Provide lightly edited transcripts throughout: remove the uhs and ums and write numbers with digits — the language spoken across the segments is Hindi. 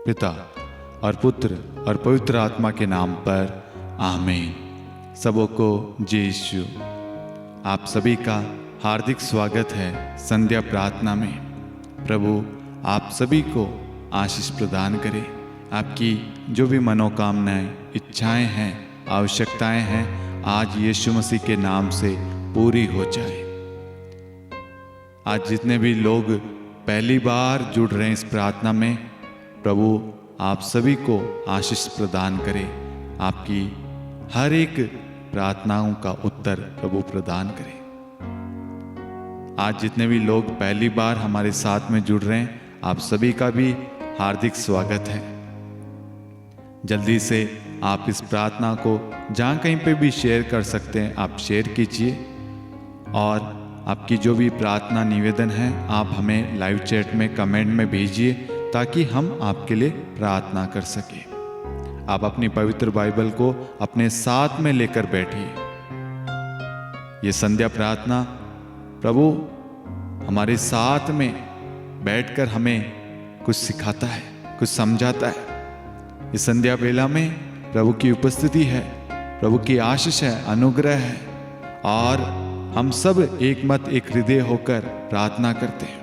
पिता और पुत्र और पवित्र आत्मा के नाम पर आमीन। सबों को जय यीशु। आप सभी का हार्दिक स्वागत है संध्या प्रार्थना में। प्रभु आप सभी को आशीष प्रदान करे। आपकी जो भी मनोकामनाएं, इच्छाएं हैं, आवश्यकताएं हैं, आज यीशु मसीह के नाम से पूरी हो जाए। आज जितने भी लोग पहली बार जुड़ रहे हैं इस प्रार्थना में, प्रभु आप सभी को आशीष प्रदान करें। आपकी हर एक प्रार्थनाओं का उत्तर प्रभु प्रदान करें। आज जितने भी लोग पहली बार हमारे साथ में जुड़ रहे हैं, आप सभी का भी हार्दिक स्वागत है। जल्दी से आप इस प्रार्थना को जहाँ कहीं पे भी शेयर कर सकते हैं, आप शेयर कीजिए। और आपकी जो भी प्रार्थना निवेदन है, आप हमें लाइव चैट में कमेंट में भेजिए, ताकि हम आपके लिए प्रार्थना कर सकें। आप अपनी पवित्र बाइबल को अपने साथ में लेकर बैठिए। ये संध्या प्रार्थना प्रभु हमारे साथ में बैठकर हमें कुछ सिखाता है, कुछ समझाता है। इस संध्या बेला में प्रभु की उपस्थिति है, प्रभु की आशीष है, अनुग्रह है, और हम सब एक मत एक हृदय होकर प्रार्थना करते हैं।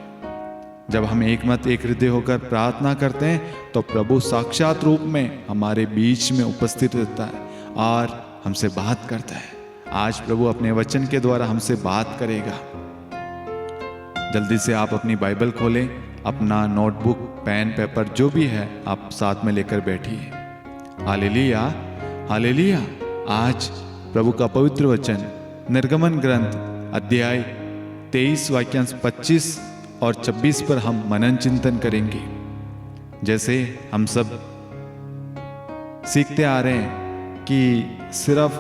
जब हम एक मत एक हृदय होकर प्रार्थना करते हैं तो प्रभु साक्षात रूप में हमारे बीच में उपस्थित रहता है और हमसे बात करता है। आज प्रभु अपने वचन के द्वारा हमसे बात करेगा। जल्दी से आप अपनी बाइबल खोलें, अपना नोटबुक, पेन, पेपर जो भी है आप साथ में लेकर बैठिए। Hallelujah, hallelujah. आज प्रभु का पवित्र वचन निर्गमन ग्रंथ अध्याय 23 वाक्यांश 25 और 26 पर हम मनन चिंतन करेंगे। जैसे हम सब सीखते आ रहे हैं कि सिर्फ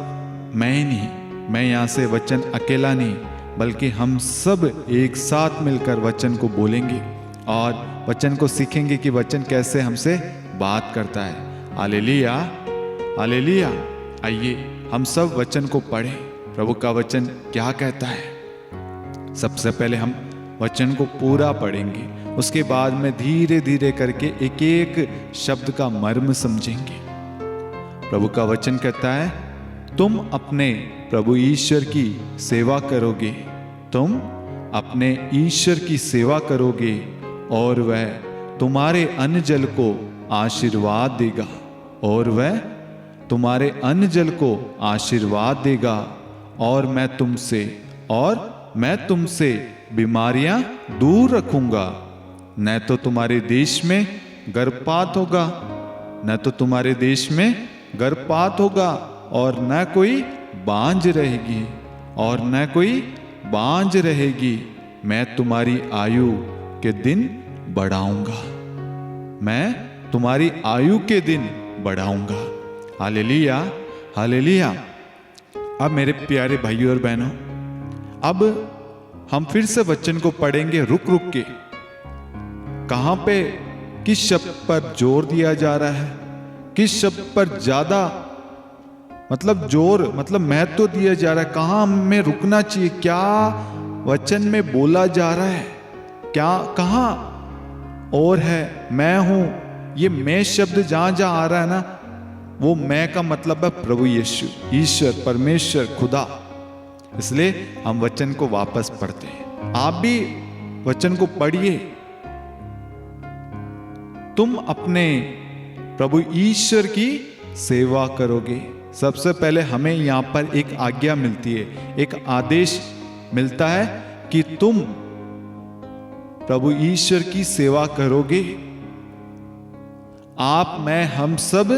मैं ही नहीं, मैं यहाँ से वचन अकेला नहीं, बल्कि हम सब एक साथ मिलकर वचन को बोलेंगे और वचन को सीखेंगे कि वचन कैसे हमसे बात करता है। Hallelujah, hallelujah. आइए हम सब वचन को पढ़ें। प्रभु का वचन क्या कहता है? सबसे पहले हम वचन को पूरा पढ़ेंगे, उसके बाद में धीरे धीरे करके एक एक शब्द का मर्म समझेंगे। प्रभु का वचन कहता है, तुम अपने प्रभु ईश्वर की सेवा करोगे, तुम अपने ईश्वर की सेवा करोगे और वह तुम्हारे अन्न जल को आशीर्वाद देगा, और वह तुम्हारे अन्न जल को आशीर्वाद देगा, और मैं तुमसे बीमारियां दूर रखूंगा। न तो तुम्हारे देश में गर्भपात होगा, न तो तुम्हारे देश में गर्भपात होगा, और न कोई बांझ रहेगी, और न कोई बांझ रहेगी। मैं तुम्हारी आयु के दिन बढ़ाऊंगा, मैं तुम्हारी आयु के दिन बढ़ाऊंगा। Hallelujah, hallelujah. अब मेरे प्यारे भाइयों और बहनों, अब हम फिर से वचन को पढ़ेंगे रुक रुक के। कहां पे किस शब्द पर जोर दिया जा रहा है, किस शब्द पर ज्यादा जोर महत्व दिया जा रहा है, कहां हमें रुकना चाहिए, क्या वचन में बोला जा रहा है, क्या कहां और है मैं हूं। ये मैं शब्द जहां जहां आ रहा है ना, वो मैं का मतलब है प्रभु यीशु, ईश्वर, परमेश्वर, खुदा। इसलिए हम वचन को वापस पढ़ते हैं। आप भी वचन को पढ़िए। तुम अपने प्रभु ईश्वर की सेवा करोगे। सबसे पहले हमें यहां पर एक आज्ञा मिलती है, एक आदेश मिलता है कि तुम प्रभु ईश्वर की सेवा करोगे। आप, मैं, हम सब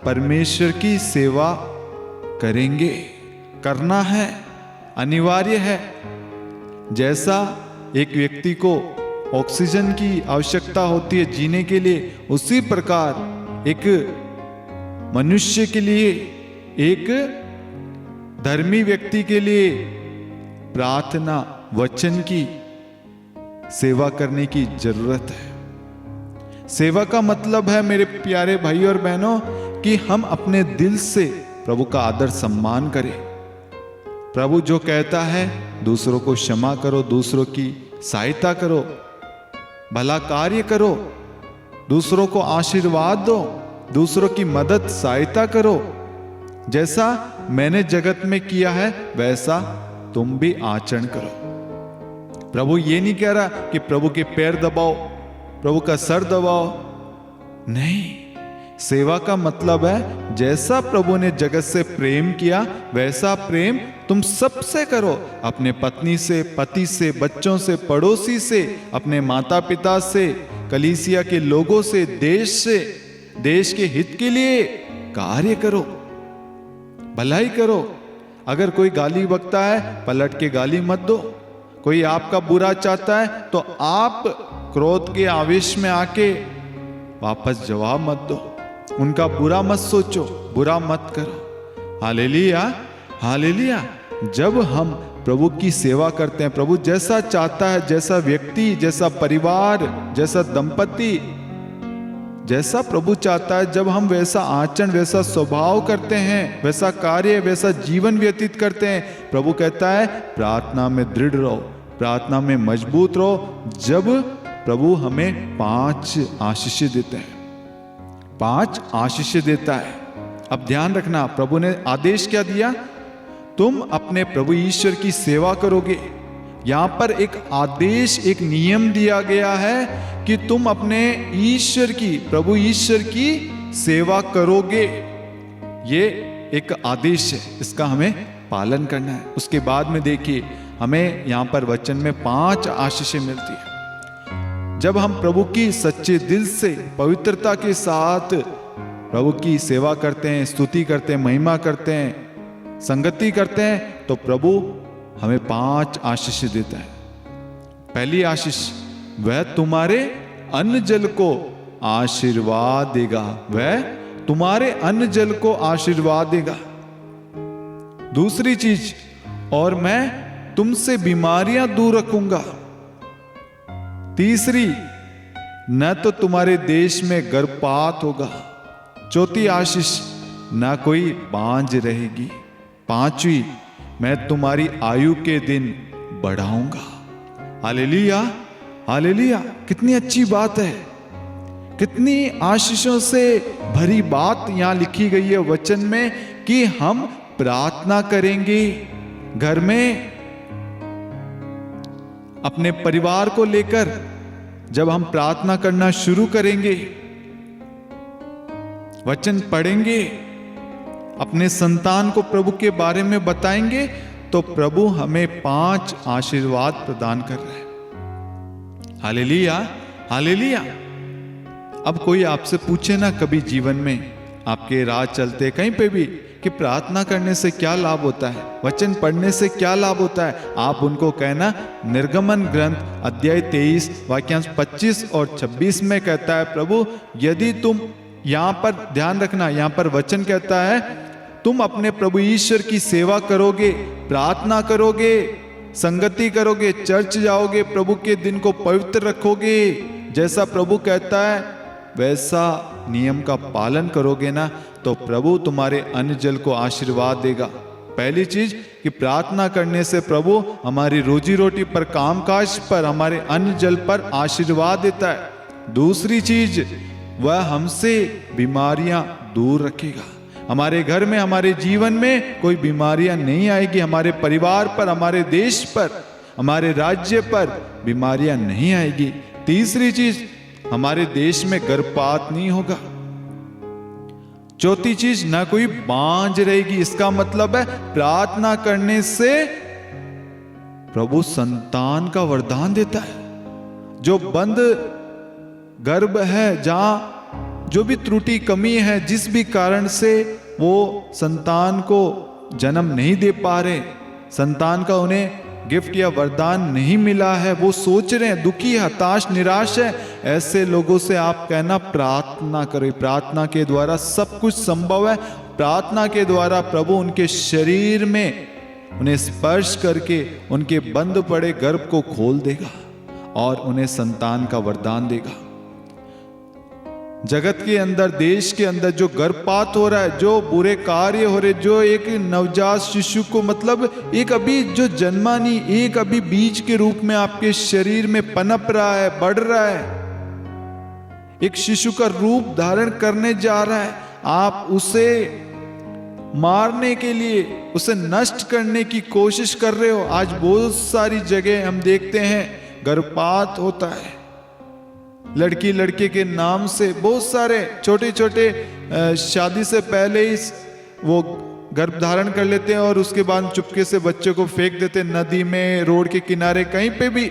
परमेश्वर की सेवा करेंगे। करना है, अनिवार्य है। जैसा एक व्यक्ति को ऑक्सीजन की आवश्यकता होती है जीने के लिए, उसी प्रकार एक मनुष्य के लिए, एक धर्मी व्यक्ति के लिए प्रार्थना, वचन की सेवा करने की जरूरत है। सेवा का मतलब है मेरे प्यारे भाई और बहनों कि हम अपने दिल से प्रभु का आदर सम्मान करें। प्रभु जो कहता है दूसरों को क्षमा करो, दूसरों की सहायता करो, भला कार्य करो, दूसरों को आशीर्वाद दो, दूसरों की मदद सहायता करो। जैसा मैंने जगत में किया है वैसा तुम भी आचरण करो। प्रभु ये नहीं कह रहा कि प्रभु के पैर दबाओ, प्रभु का सर दबाओ, नहीं। सेवा का मतलब है जैसा प्रभु ने जगत से प्रेम किया वैसा प्रेम तुम सबसे करो। अपने पत्नी से, पति से, बच्चों से, पड़ोसी से, अपने माता पिता से, कलीसिया के लोगों से, देश के हित के लिए कार्य करो, भलाई करो। अगर कोई गाली बकता है पलट के गाली मत दो। कोई आपका बुरा चाहता है तो आप क्रोध के आवेश में आके वापस जवाब मत दो। उनका बुरा मत सोचो, बुरा मत करो। Hallelujah, hallelujah. जब हम प्रभु की सेवा करते हैं, प्रभु जैसा चाहता है, जैसा व्यक्ति, जैसा परिवार, जैसा दंपति, जैसा प्रभु चाहता है, जब हम वैसा आचरण, वैसा स्वभाव करते हैं, वैसा कार्य, वैसा जीवन व्यतीत करते हैं, प्रभु कहता है प्रार्थना में दृढ़ रहो, प्रार्थना में मजबूत रहो। जब प्रभु हमें 5 आशीष देते हैं, 5 आशीष देता है। अब ध्यान रखना, प्रभु ने आदेश क्या दिया? तुम अपने प्रभु ईश्वर की सेवा करोगे। यहां पर एक आदेश, एक नियम दिया गया है कि तुम अपने ईश्वर की, प्रभु ईश्वर की सेवा करोगे। ये एक आदेश है, इसका हमें पालन करना है। उसके बाद में देखिए, हमें यहां पर वचन में 5 आशीषें मिलती है। जब हम प्रभु की सच्चे दिल से, पवित्रता के साथ प्रभु की सेवा करते हैं, स्तुति करते हैं, महिमा करते हैं, संगति करते हैं, तो प्रभु हमें 5 आशीष देता है। पहली आशीष, वह तुम्हारे अन्न जल को आशीर्वाद देगा, वह तुम्हारे अन्न जल को आशीर्वाद देगा। दूसरी चीज, और मैं तुमसे बीमारियां दूर रखूंगा। तीसरी, न तो तुम्हारे देश में गर्भपात होगा। चौथी आशीष, न कोई बांझ रहेगी। पांचवी, मैं तुम्हारी आयु के दिन बढ़ाऊंगा। Hallelujah, hallelujah. कितनी अच्छी बात है, कितनी आशीषों से भरी बात यहां लिखी गई है वचन में कि हम प्रार्थना करेंगे घर में, अपने परिवार को लेकर। जब हम प्रार्थना करना शुरू करेंगे, वचन पढ़ेंगे, अपने संतान को प्रभु के बारे में बताएंगे, तो प्रभु हमें 5 आशीर्वाद प्रदान कर रहे हैं। Hallelujah, hallelujah. अब कोई आपसे पूछे ना कभी जीवन में, आपके राह चलते कहीं पे भी, कि प्रार्थना करने से क्या लाभ होता है, वचन पढ़ने से क्या लाभ होता है, आप उनको कहना, निर्गमन ग्रंथ अध्याय 23 वाक्यांश 25 और 26 में कहता है प्रभु, यदि तुम, यहां पर ध्यान रखना, यहां पर वचन कहता है तुम अपने प्रभु ईश्वर की सेवा करोगे, प्रार्थना करोगे, संगति करोगे, चर्च जाओगे, प्रभु के दिन को पवित्र रखोगे, जैसा प्रभु कहता है वैसा नियम का पालन करोगे ना, तो प्रभु तुम्हारे अन्न जल को आशीर्वाद देगा। पहली चीज कि प्रार्थना करने से प्रभु हमारी रोजी रोटी पर, कामकाज पर, हमारे अन्न जल पर आशीर्वाद देता है। दूसरी चीज, वह हमसे बीमारियां दूर रखेगा। हमारे घर में, हमारे जीवन में कोई बीमारियां नहीं आएगी। हमारे परिवार पर, हमारे देश पर, हमारे राज्य पर बीमारियां नहीं आएगी। तीसरी चीज, हमारे देश में गर्भपात नहीं होगा। चौथी चीज, ना कोई बांझ रहेगी। इसका मतलब है प्रार्थना करने से प्रभु संतान का वरदान देता है। जो बंद गर्भ है, जहां जो भी त्रुटि कमी है, जिस भी कारण से वो संतान को जन्म नहीं दे पा रहे, संतान का उन्हें गिफ्ट या वरदान नहीं मिला है, वो सोच रहे हैं, दुखी, हताश, निराश है, ऐसे लोगों से आप कहना प्रार्थना करें। प्रार्थना के द्वारा सब कुछ संभव है। प्रार्थना के द्वारा प्रभु उनके शरीर में उन्हें स्पर्श करके उनके बंद पड़े गर्भ को खोल देगा और उन्हें संतान का वरदान देगा। जगत के अंदर, देश के अंदर जो गर्भपात हो रहा है, जो बुरे कार्य हो रहे, जो एक नवजात शिशु को, मतलब एक अभी जो जन्मा नहीं, एक अभी बीज के रूप में आपके शरीर में पनप रहा है, बढ़ रहा है, एक शिशु का रूप धारण करने जा रहा है। आप उसे मारने के लिए, उसे नष्ट करने की कोशिश कर रहे हो। आज बहुत सारी जगह हम देखते हैं गर्भपात होता है, लड़की लड़के के नाम से बहुत सारे छोटे छोटे शादी से पहले ही वो गर्भ धारण कर लेते हैं और उसके बाद चुपके से बच्चे को फेंक देते हैं नदी में, रोड के किनारे, कहीं पे भी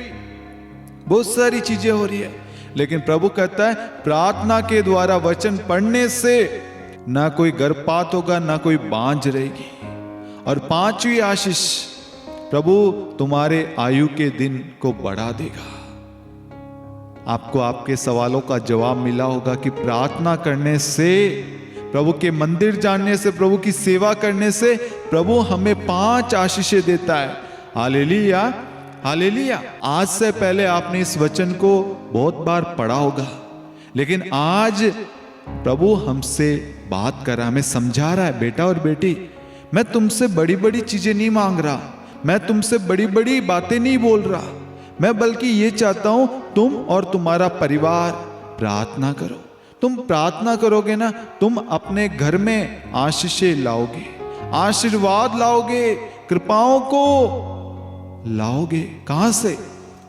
बहुत सारी चीजें हो रही है। लेकिन प्रभु कहता है प्रार्थना के द्वारा वचन पढ़ने से ना कोई गर्भपात होगा, ना कोई बांझ रहेगी। और पांचवी आशीष, प्रभु तुम्हारे आयु के दिन को बढ़ा देगा। आपको आपके सवालों का जवाब मिला होगा कि प्रार्थना करने से, प्रभु के मंदिर जाने से, प्रभु की सेवा करने से प्रभु हमें 5 आशीषें देता है। Hallelujah, hallelujah. आज से पहले आपने इस वचन को बहुत बार पढ़ा होगा, लेकिन आज प्रभु हमसे बात कर रहा है, हमें समझा रहा है, बेटा और बेटी मैं तुमसे बड़ी बड़ी चीजें नहीं मांग रहा, मैं तुमसे बड़ी बड़ी बातें नहीं बोल रहा, मैं बल्कि ये चाहता हूं तुम और तुम्हारा परिवार प्रार्थना करो। तुम प्रार्थना करोगे ना, तुम अपने घर में आशीषें लाओगे, आशीर्वाद लाओगे, कृपाओं को लाओगे। कहां से?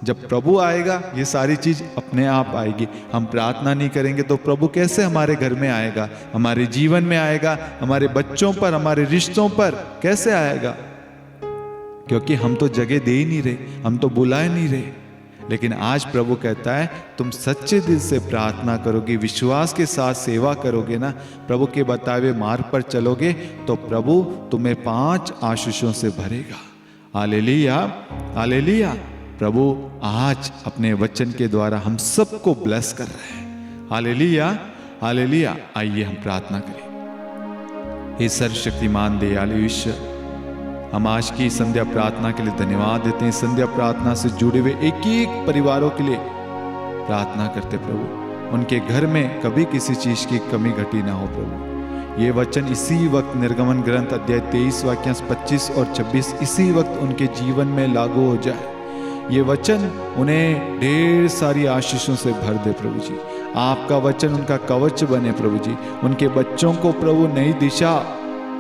जब प्रभु आएगा ये सारी चीज अपने आप आएगी। हम प्रार्थना नहीं करेंगे तो प्रभु कैसे हमारे घर में आएगा, हमारे जीवन में आएगा, हमारे बच्चों पर, हमारे रिश्तों पर कैसे आएगा? क्योंकि हम तो जगह दे ही नहीं रहे, हम तो बुलाए नहीं रहे। लेकिन आज प्रभु कहता है तुम सच्चे दिल से प्रार्थना करोगे, विश्वास के साथ सेवा करोगे ना, प्रभु के बताए हुए मार्ग पर चलोगे तो प्रभु तुम्हें 5 आशीषों से भरेगा। Hallelujah, hallelujah. प्रभु आज अपने वचन के द्वारा हम सबको ब्लेस कर रहे हैं। Hallelujah, hallelujah. आइए हम प्रार्थना करें। हे सर्वशक्तिमान दयालु ईश्वर, हम आज की संध्या प्रार्थना के लिए धन्यवाद देते हैं। संध्या प्रार्थना से जुड़े हुए एक एक परिवारों के लिए प्रार्थना करते प्रभु, उनके घर में कभी किसी चीज की कमी घटी ना हो प्रभु। ये वचन इसी वक्त निर्गमन ग्रंथ अध्याय 23 वाक्यांश 25 और 26 इसी वक्त उनके जीवन में लागू हो जाए। ये वचन उन्हें ढेर सारी आशीषों से भर दे प्रभु जी। आपका वचन उनका कवच बने प्रभु जी। उनके बच्चों को प्रभु नई दिशा,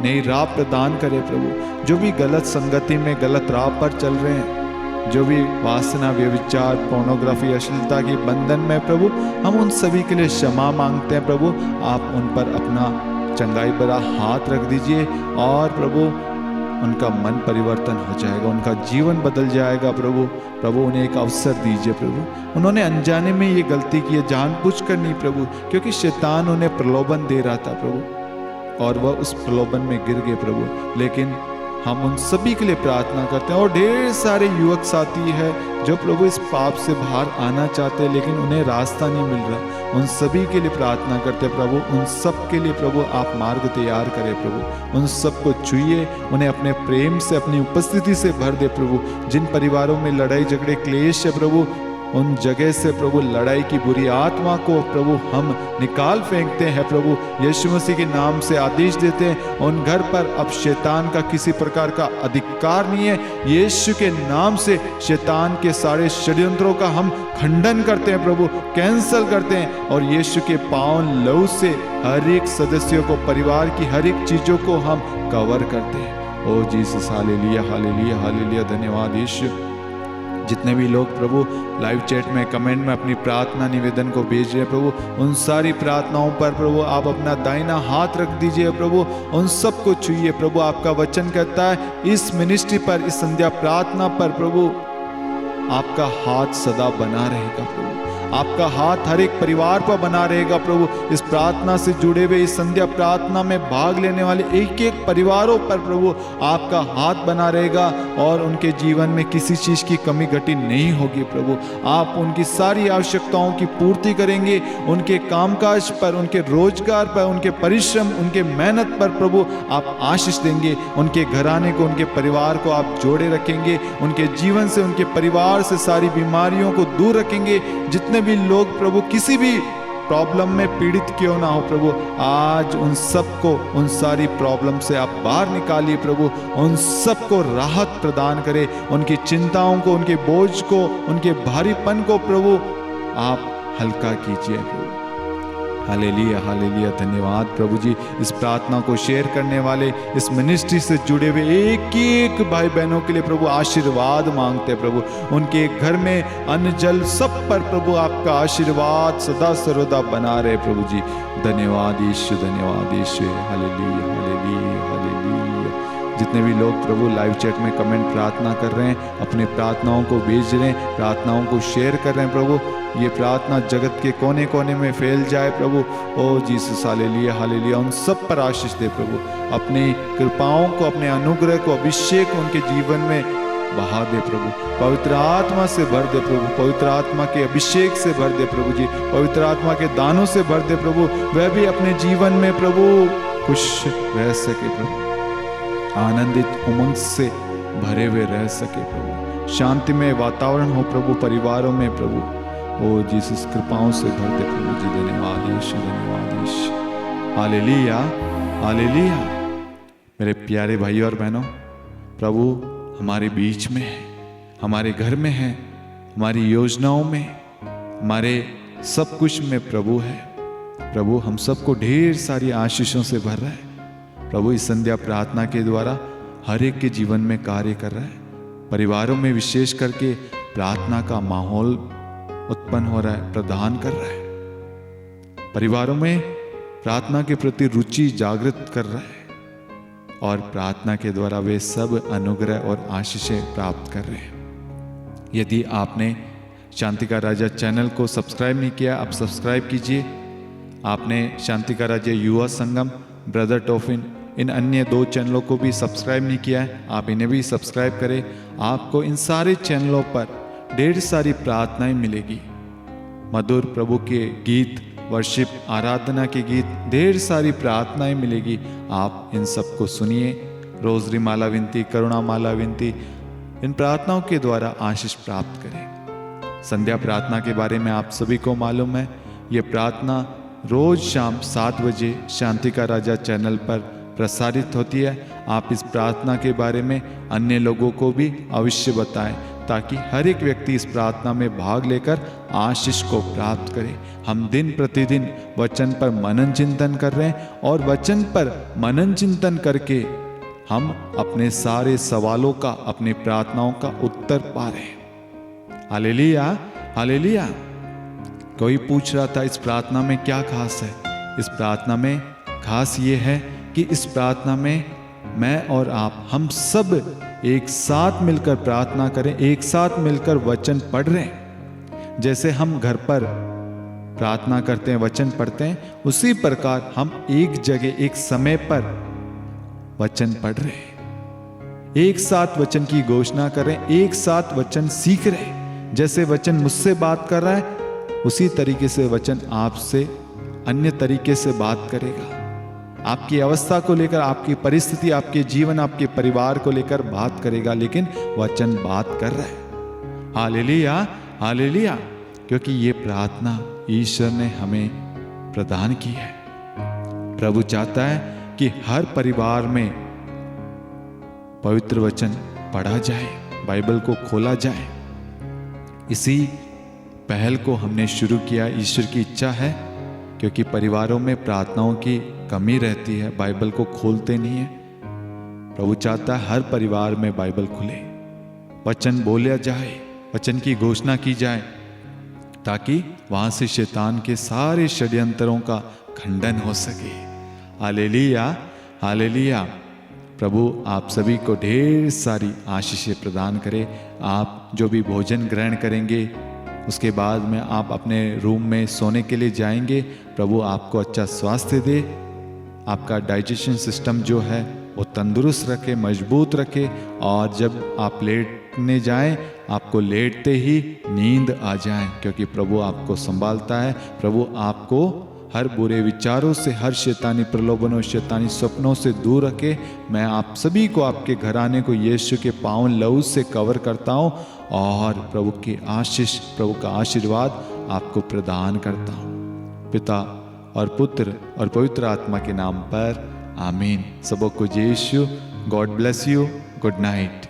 नई राह प्रदान करे प्रभु। जो भी गलत संगति में, गलत राह पर चल रहे हैं, जो भी वासना, व्यभिचार, पोर्नोग्राफी, अश्लीलता के बंधन में प्रभु, हम उन सभी के लिए क्षमा मांगते हैं प्रभु। आप उन पर अपना चंगाई भरा हाथ रख दीजिए और प्रभु उनका मन परिवर्तन हो जाएगा, उनका जीवन बदल जाएगा प्रभु। प्रभु उन्हें एक अवसर दीजिए प्रभु। उन्होंने अनजाने में ये गलती की है, जानबूझकर नहीं प्रभु, क्योंकि शैतान उन्हें प्रलोभन दे रहा था प्रभु और वह उस प्रलोभन में गिर गए प्रभु। लेकिन हम उन सभी के लिए प्रार्थना करते हैं और ढेर सारे युवक साथी है जो प्रभु इस पाप से बाहर आना चाहते हैं लेकिन उन्हें रास्ता नहीं मिल रहा। उन सभी के लिए प्रार्थना करते हैं प्रभु। उन सब के लिए प्रभु आप मार्ग तैयार करें प्रभु। उन सबको छुइए, उन्हें अपने प्रेम से, अपनी उपस्थिति से भर दे प्रभु। जिन परिवारों में लड़ाई झगड़े क्लेश है प्रभु, उन जगह से प्रभु लड़ाई की बुरी आत्मा को प्रभु हम निकाल फेंकते हैं प्रभु। यीशु मसीह के नाम से आदेश देते हैं, उन घर पर अब शैतान का किसी प्रकार का अधिकार नहीं है। यीशु के नाम से शैतान के सारे षड्यंत्रों का हम खंडन करते हैं प्रभु, कैंसल करते हैं और यीशु के पावन लहू से हर एक सदस्यों को, परिवार की हर एक चीजों को हम कवर करते हैं। ओ जीसस, हालेलुया, हालेलुया, हालेलुया। धन्यवाद यीशु। जितने भी लोग प्रभु लाइव चैट में, कमेंट में अपनी प्रार्थना निवेदन को भेज रहे हैं प्रभु, उन सारी प्रार्थनाओं पर प्रभु आप अपना दाहिना हाथ रख दीजिए प्रभु। उन सबको छुइए प्रभु। आपका वचन कहता है इस मिनिस्ट्री पर, इस संध्या प्रार्थना पर प्रभु आपका हाथ सदा बना रहेगा प्रभु। आपका हाथ हर एक परिवार पर बना रहेगा प्रभु। इस प्रार्थना से जुड़े हुए, इस संध्या प्रार्थना में भाग लेने वाले एक एक परिवारों पर प्रभु आपका हाथ बना रहेगा और उनके जीवन में किसी चीज की कमी घटी नहीं होगी प्रभु। आप उनकी सारी आवश्यकताओं की पूर्ति करेंगे। उनके कामकाज पर, उनके रोजगार पर, उनके परिश्रम, उनके मेहनत पर प्रभु आप आशीष देंगे। उनके घराने को, उनके परिवार को आप जोड़े रखेंगे। उनके जीवन से, उनके परिवार से सारी बीमारियों को दूर रखेंगे। जितने भी लोग प्रभु किसी भी प्रॉब्लम में पीड़ित क्यों ना हो प्रभु, आज उन सबको, उन सारी प्रॉब्लम से आप बाहर निकालिए प्रभु। उन सबको राहत प्रदान करें। उनकी चिंताओं को, उनके बोझ को, उनके भारीपन को प्रभु आप हल्का कीजिए प्रभु। Hallelujah hallelujah. धन्यवाद प्रभु जी। इस प्रार्थना को शेयर करने वाले, इस मिनिस्ट्री से जुड़े हुए एक एक भाई बहनों के लिए प्रभु आशीर्वाद मांगते हैं प्रभु। उनके घर में अन्न जल सब पर प्रभु आपका आशीर्वाद सदा सर्वदा बना रहे प्रभु जी। धन्यवाद यीशु, धन्यवाद यीशु। Hallelujah hallelujah hallelujah. जितने भी लोग प्रभु लाइव चैट में कमेंट प्रार्थना कर रहे हैं, अपनी प्रार्थनाओं को भेज रहे हैं, प्रार्थनाओं को शेयर कर रहे हैं प्रभु, ये प्रार्थना जगत के कोने कोने में फैल जाए प्रभु। ओ जीसस हालेलुया हालेलुया। उन सब पर आशीष दे प्रभु। अपनी कृपाओं को, अपने अनुग्रह को, अभिषेक उनके जीवन में बहा दे प्रभु। पवित्र आत्मा से भर दे प्रभु। पवित्र आत्मा के अभिषेक से भर दे प्रभु जी। पवित्र आत्मा के दानों से भर दे प्रभु। वह भी अपने जीवन में प्रभु खुश रह सके प्रभु, आनंदित उमंग से भरे हुए रह सके प्रभु। शांतिमय वातावरण हो प्रभु परिवारों में प्रभु। ओ जीसस कृपाओं से भर दे प्रभु जी। धन्यवाद यीशु, धन्यवाद यीशु। Hallelujah hallelujah. मेरे प्यारे भाई और बहनों, प्रभु हमारे बीच में है, हमारे घर में है, हमारी योजनाओं में, हमारे सब कुछ में प्रभु है। प्रभु हम सबको ढेर सारी आशीषों से भर रहा है प्रभु। इस संध्या प्रार्थना के द्वारा हर एक के जीवन में कार्य कर रहा है। परिवारों में विशेष करके प्रार्थना का माहौल उत्पन्न हो रहा है, प्रदान कर रहा है। परिवारों में प्रार्थना के प्रति रुचि जागृत कर रहा है और प्रार्थना के द्वारा वे सब अनुग्रह और आशीषें प्राप्त कर रहे हैं। यदि आपने शांति का राजा चैनल को सब्सक्राइब नहीं किया, आप सब्सक्राइब कीजिए। आपने शांति का राजा युवा संगम, ब्रदर टोफिन, इन अन्य 2 चैनलों को भी सब्सक्राइब नहीं किया है, आप इन्हें भी सब्सक्राइब करें। आपको इन सारे चैनलों पर ढेर सारी प्रार्थनाएं मिलेगी, मधुर प्रभु के गीत, वर्शिप, आराधना के गीत, ढेर सारी प्रार्थनाएं मिलेगी। आप इन सबको सुनिए। रोजरी माला विनती, करुणा माला विनती, इन प्रार्थनाओं के द्वारा आशीष प्राप्त करें। संध्या प्रार्थना के बारे में आप सभी को मालूम है, ये प्रार्थना रोज शाम 7 बजे शांति का राजा चैनल पर प्रसारित होती है। आप इस प्रार्थना के बारे में अन्य लोगों को भी अवश्य बताएं ताकि हर एक व्यक्ति इस प्रार्थना में भाग लेकर आशीष को प्राप्त करे। हम दिन प्रतिदिन वचन पर मनन चिंतन कर रहे हैं और वचन पर मनन चिंतन करके हम अपने सारे सवालों का, अपनी प्रार्थनाओं का उत्तर पा रहे हैं। Hallelujah hallelujah. कोई पूछ रहा था इस प्रार्थना में क्या खास है। इस प्रार्थना में खास ये है कि इस प्रार्थना में मैं और आप, हम सब एक साथ मिलकर प्रार्थना करें, एक साथ मिलकर वचन पढ़ रहे हैं। जैसे हम घर पर प्रार्थना करते हैं, वचन पढ़ते हैं, उसी प्रकार हम एक जगह एक समय पर वचन पढ़ रहे हैं, एक साथ वचन की घोषणा कर रहे हैं, एक साथ वचन सीख रहे हैं। जैसे वचन मुझसे बात कर रहा है, उसी तरीके से वचन आपसे अन्य तरीके से बात करेगा। आपकी अवस्था को लेकर, आपकी परिस्थिति, आपके जीवन, आपके परिवार को लेकर बात करेगा, लेकिन वचन बात कर रहा है। Hallelujah hallelujah. क्योंकि ये प्रार्थना ईश्वर ने हमें प्रदान की है। प्रभु चाहता है कि हर परिवार में पवित्र वचन पढ़ा जाए, बाइबल को खोला जाए। इसी पहल को हमने शुरू किया। ईश्वर की इच्छा है, क्योंकि परिवारों में प्रार्थनाओं की कमी रहती है, बाइबल को खोलते नहीं है। प्रभु चाहता है हर परिवार में बाइबल खुले, वचन बोला जाए, वचन की घोषणा की जाए, ताकि वहां से शैतान के सारे षड्यंत्रों का खंडन हो सके। Hallelujah hallelujah. प्रभु आप सभी को ढेर सारी आशीषें प्रदान करे। आप जो भी भोजन ग्रहण करेंगे, उसके बाद में आप अपने रूम में सोने के लिए जाएंगे, प्रभु आपको अच्छा स्वास्थ्य दे, आपका डाइजेशन सिस्टम जो है वो तंदुरुस्त रखे, मजबूत रखे, और जब आप लेटने जाएं, आपको लेटते ही नींद आ जाए, क्योंकि प्रभु आपको संभालता है। प्रभु आपको हर बुरे विचारों से, हर शैतानी प्रलोभनों, शैतानी सपनों से दूर रखे। मैं आप सभी को, आपके घराने को यीशु के पावन लहू से कवर करता हूँ और प्रभु की आशीष, प्रभु का आशीर्वाद आपको प्रदान करता हूँ, पिता और पुत्र और पवित्र आत्मा के नाम पर, आमीन। सबको Yeshu, God bless you, good night.